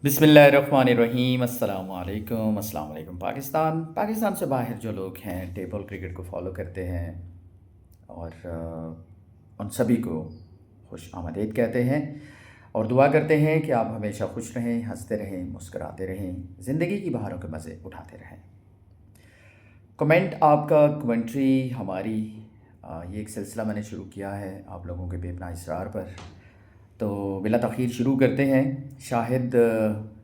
बिस्मिल्लाहिर्रहमानिर्रहीम अस्सलाम वालेकुम पाकिस्तान से बाहर जो लोग हैं टेबल क्रिकेट को फॉलो करते हैं और उन सभी को खुश आमदीद कहते हैं और दुआ करते हैं कि आप हमेशा खुश रहें, हंसते रहें, मुस्कराते रहें, ज़िंदगी की बहारों के मज़े उठाते रहें। कमेंट आपका, कमेंट्री हमारी, ये एक सिलसिला मैंने शुरू किया है आप लोगों के बेपनाह इसरार पर। तो बिला तख़ीर शुरू करते हैं। शाहिद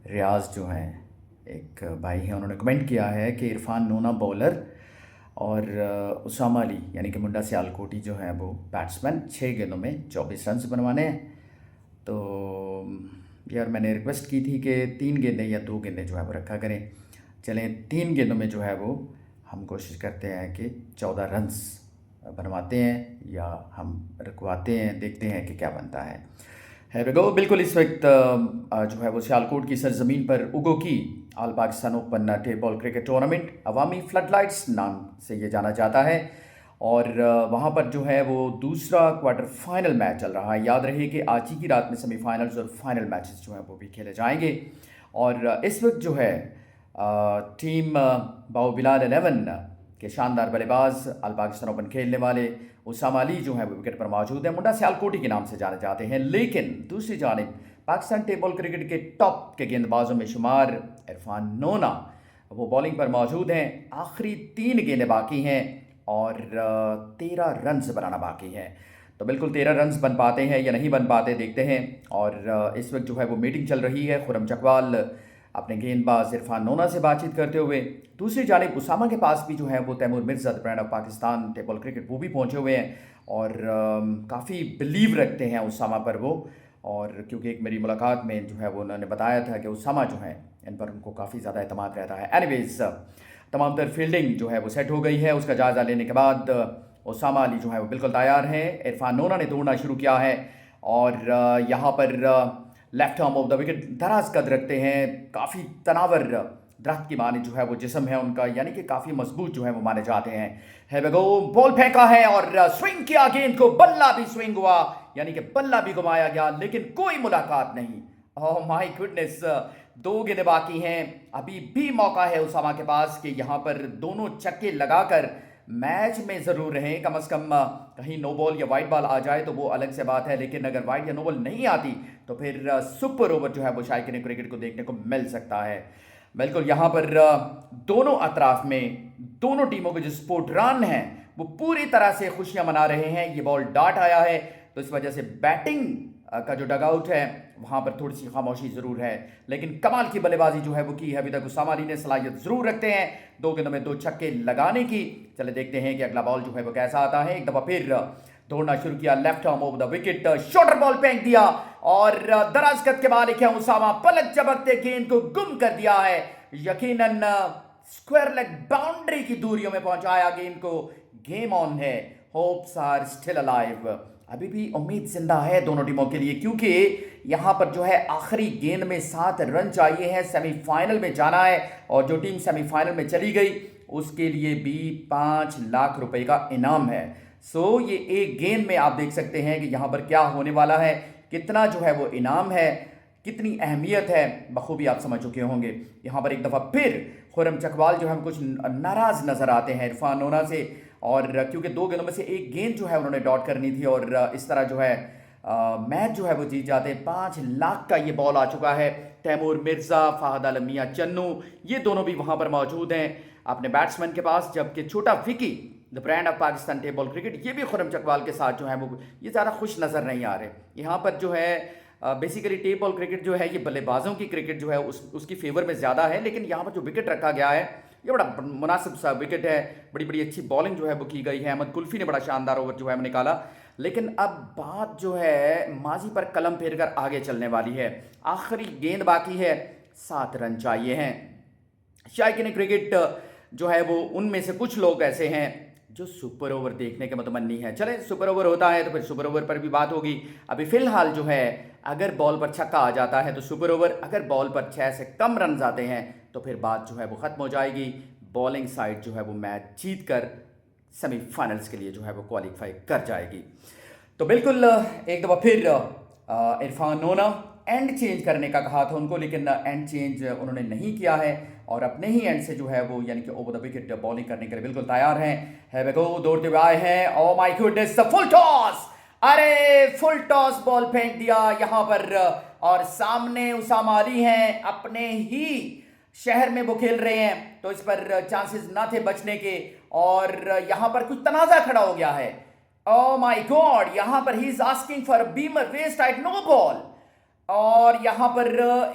रियाज़ जो हैं, एक भाई हैं, उन्होंने कमेंट किया है कि इरफान नोना बॉलर और उसामा अली यानी कि मुंडा सियालकोटी जो है वो बैट्समैन 6 गेंदों में 24 रन बनवाने हैं। तो यार मैंने रिक्वेस्ट की थी कि 3 गेंदें या 2 गेंदें जो है वो रखा करें। चलें 3 गेंदों में जो है वो हम कोशिश करते हैं कि 14 रन्स बनवाते हैं या हम रुकवाते हैं, देखते हैं कि क्या बनता है वे गो। बिल्कुल इस वक्त जो है वो सियालकोट की सरजमीन पर उगो की all Pakistan open table cricket tournament अवामी फ्लडलाइट्स नाम से ये जाना जाता है और वहाँ पर जो है वो दूसरा क्वार्टर फाइनल मैच चल रहा है। याद रहे कि आज ही की रात में सेमीफाइनल्स और फाइनल मैचेस जो हैं वो भी खेले जाएंगे और इस वक्त जो है टीम बाओ बिलाल 11 के शानदार बल्लेबाज ऑल पाकिस्तान ओपन खेलने वाले उसामा अली जो है वो विकेट पर मौजूद है। मुंडा सियालकोटी के नाम से जाने जाते हैं, लेकिन दूसरी जानिब पाकिस्तान टेबल क्रिकेट के टॉप के गेंदबाजों में शुमार इरफान नोना वो बॉलिंग पर मौजूद हैं। आखिरी 3 गेंदें बाकी हैं और 13 रन बनाना बाकी है। तो बिल्कुल 13 रन बन पाते हैं या नहीं बन पाते देखते हैं। और इस वक्त जो है वो मीटिंग चल रही है। खुरम चकवाल अपने गेंदबाज इरफान नोना से बातचीत करते हुए, दूसरी जानिब उसामा के पास भी जो है वो Taimur Mirza brand of Pakistan table cricket वो भी पहुंचे हुए हैं और काफ़ी बिलीव रखते हैं उसामा पर वो। और क्योंकि एक मेरी मुलाकात में जो है वो उन्होंने बताया था कि उसामा जो है इन पर उनको काफ़ी ज़्यादा एतमाद रहता है। एनीवेज तमाम तर फील्डिंग जो है वो सेट हो गई है। उसका जायज़ा लेने के बाद उसामा अली जो है वो बिल्कुल तैयार हैं। इरफान नोना ने दौड़ना शुरू किया है और यहाँ पर left arm of the wicket दराज कद रखते हैं। काफ़ी तनावर दरख्त की माने जो है वो जिस्म है उनका, यानी कि काफ़ी मजबूत जो है वो माने जाते हैं। है गो बॉल फेंका है और स्विंग किया गेंद को, बल्ला भी स्विंग हुआ यानी कि बल्ला भी घुमाया गया, लेकिन कोई मुलाकात नहीं। ओह माय गुडनेस, 2 गेंदें बाकी हैं। अभी भी मौका है उसामा के पास कि यहाँ पर दोनों छक्के लगाकर मैच में ज़रूर रहें। कम से कम कहीं नो बॉल या वाइट बॉल आ जाए तो वो अलग से बात है, लेकिन अगर वाइट या नो बॉल नहीं आती तो फिर सुपर ओवर जो है वो शायकीन क्रिकेट को देखने को मिल सकता है। बिल्कुल यहाँ पर दोनों अतराफ में दोनों टीमों के जो स्पोर्ट रन हैं वो पूरी तरह से खुशियां मना रहे हैं। ये बॉल डाट आया है तो इस वजह से बैटिंग का जो डगआउट है वहाँ पर थोड़ी सी खामोशी ज़रूर है, लेकिन कमाल की बल्लेबाजी जो है वो की है अभी तक उसामा अली ने। सलाहियत ज़रूर रखते हैं 2 गेंदों में 2 छक्के लगाने की। चले देखते हैं कि अगला बॉल जो है वो कैसा आता है। एक दफ़ा फिर दौड़ना शुरू किया, left arm over the wicket, shorter ball फेंक दिया और दराज कद के मालिक है उसामा, पलक झपकते गेंद को गुम कर दिया है। यकीनन स्क्वायर लेग बाउंड्री की दूरियों में पहुंचाया गेंद को। गेम ऑन है, होप्स आर स्टिल अलाइव। अभी भी उम्मीद जिंदा है दोनों टीमों के लिए, क्योंकि यहां पर जो है आखिरी गेंद में 7 रन चाहिए हैं, सेमीफाइनल में जाना है और जो टीम सेमीफाइनल में चली गई उसके लिए भी 5 लाख रुपए का इनाम है। सो ये एक गेंद में आप देख सकते हैं कि यहाँ पर क्या होने वाला है, कितना जो है वो इनाम है, कितनी अहमियत है, बखूबी आप समझ चुके होंगे। यहाँ पर एक दफ़ा फिर खुरम चकवाल जो है कुछ नाराज़ नज़र आते हैं इरफान नोना से, और क्योंकि 2 गेंदों में से एक गेंद जो है उन्होंने डॉट करनी थी और इस तरह जो है मैच जो है वो जीत जाते हैं। 5 लाख का ये बॉल आ चुका है। तैमूर मिर्ज़ा, फ़ाहद आलम मियां चन्नू, ये दोनों भी वहाँ पर मौजूद हैं अपने बैट्समैन के पास, जबकि छोटा Vicky the brand of Pakistan table cricket ये भी खुरम चकवाल के साथ जो है वो ये ज़्यादा खुश नज़र नहीं आ रहे। यहाँ पर जो है बेसिकली टेबल क्रिकेट जो है ये बल्लेबाजों की क्रिकेट जो है उसकी फेवर में ज़्यादा है, लेकिन यहाँ पर जो विकेट रखा गया है ये बड़ा मुनासिब सा विकेट है। बड़ी बड़ी अच्छी बॉलिंग जो है वो की गई है। अहमद कुल्फी ने बड़ा शानदार ओवर जो है वो निकाला, लेकिन अब बात जो है माजी पर कलम फेर कर आगे चलने वाली है। आखिरी गेंद बाकी है, 7 रन चाहिए हैं। शायकीन क्रिकेट जो है वो उनमें से कुछ लोग ऐसे हैं जो सुपर ओवर देखने के मुतमन्नी है। चले सुपर ओवर होता है तो फिर सुपर ओवर पर भी बात होगी। अभी फिलहाल जो है अगर बॉल पर छक्का आ जाता है तो सुपर ओवर, अगर बॉल पर 6 से कम रन आते हैं तो फिर बात जो है वो ख़त्म हो जाएगी। बॉलिंग साइड जो है वो मैच जीत कर सेमीफाइनल्स के लिए जो है वो क्वालिफाई कर जाएगी। तो बिल्कुल एक दफ़ा फिर इरफान नोना एंड चेंज करने का कहा था उनको, लेकिन एंड चेंज उन्होंने नहीं किया है और अपने ही एंड से जो है वो यानी कि ओवर द विकेट बॉलिंग करने के लिए बिल्कुल तैयार हैं। हैवेगो दौड़ते हुए आए हैं। Oh my goodness, full toss, अरे फुल टॉस बॉल फेंक दिया यहां पर, और सामने उसामा अली हैं, अपने ही शहर में वो खेल रहे हैं, तो इस पर चांसेस ना थे बचने के, और यहां पर कुछ तनाजा खड़ा हो गया है। ओ माय गॉड, यहां पर he is asking for beamer waist height no ball, और यहां पर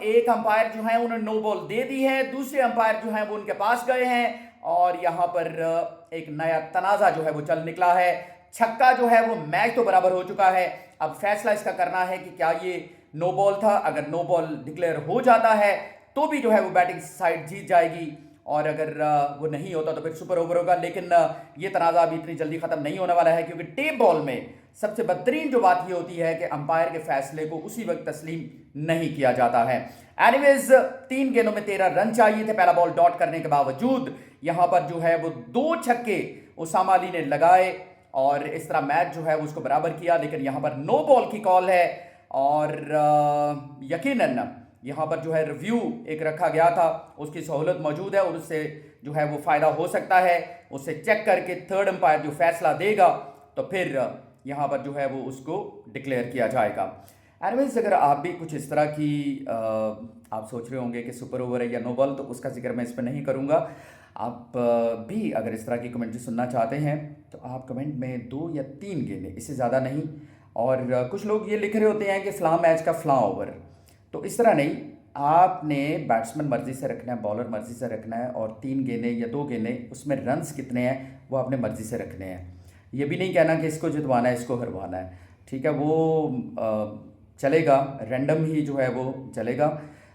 एक अंपायर जो है उन्होंने नो बॉल दे दी है, दूसरे अंपायर जो है वो उनके पास गए हैं, और यहां पर एक नया तनाजा जो है वो चल निकला है। छक्का जो है वो मैच तो बराबर हो चुका है, अब फैसला इसका करना है कि क्या ये नो बॉल था। अगर नो बॉल डिक्लेयर हो जाता है तो भी जो है वो बैटिंग साइड जीत जाएगी, और अगर वो नहीं होता तो फिर सुपर ओवर होगा। लेकिन ये तनाज़ा अभी इतनी जल्दी खत्म नहीं होने वाला है, क्योंकि टेप बॉल में सबसे बदतरीन जो बात ये होती है कि अंपायर के फैसले को उसी वक्त तस्लीम नहीं किया जाता है। एनीवेज 3 गेंदों में 13 रन चाहिए थे पहला बॉल डॉट करने के बावजूद। यहां पर जो है वो 2 छक्के उसामा अली ने लगाए और इस तरह मैच जो है उसको बराबर किया। लेकिन यहां पर नो बॉल की कॉल है, और यकीनन यहाँ पर जो है रिव्यू एक रखा गया था, उसकी सहूलत मौजूद है और उससे जो है वो फ़ायदा हो सकता है। उससे चेक करके थर्ड अंपायर जो फैसला देगा तो फिर यहाँ पर जो है वो उसको डिक्लेयर किया जाएगा। एनीवेज अगर आप भी कुछ इस तरह की आप सोच रहे होंगे कि सुपर ओवर है या नो बॉल, तो उसका जिक्र मैं इस पर नहीं करूँगा। आप भी अगर इस तरह की कमेंट्री सुनना चाहते हैं तो आप कमेंट में 2 या 3 गेंदें, इससे ज़्यादा नहीं। और कुछ लोग ये लिख रहे होते हैं कि फ़लाँ मैच का फ़लाँ ओवर, तो इस तरह नहीं, आपने बैट्समैन मर्जी से रखना है, बॉलर मर्जी से रखना है, और 3 गेंदें या 2 गेंदें उसमें रन्स कितने हैं वो आपने मर्जी से रखने हैं। ये भी नहीं कहना कि इसको जितवाना है इसको हरवाना है, ठीक है, वो चलेगा, रैंडम ही जो है वो चलेगा।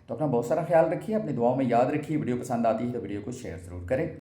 तो अपना बहुत सारा ख्याल रखिए, अपनी दुआओं में याद रखिए। वीडियो पसंद आती है तो वीडियो को शेयर ज़रूर करें।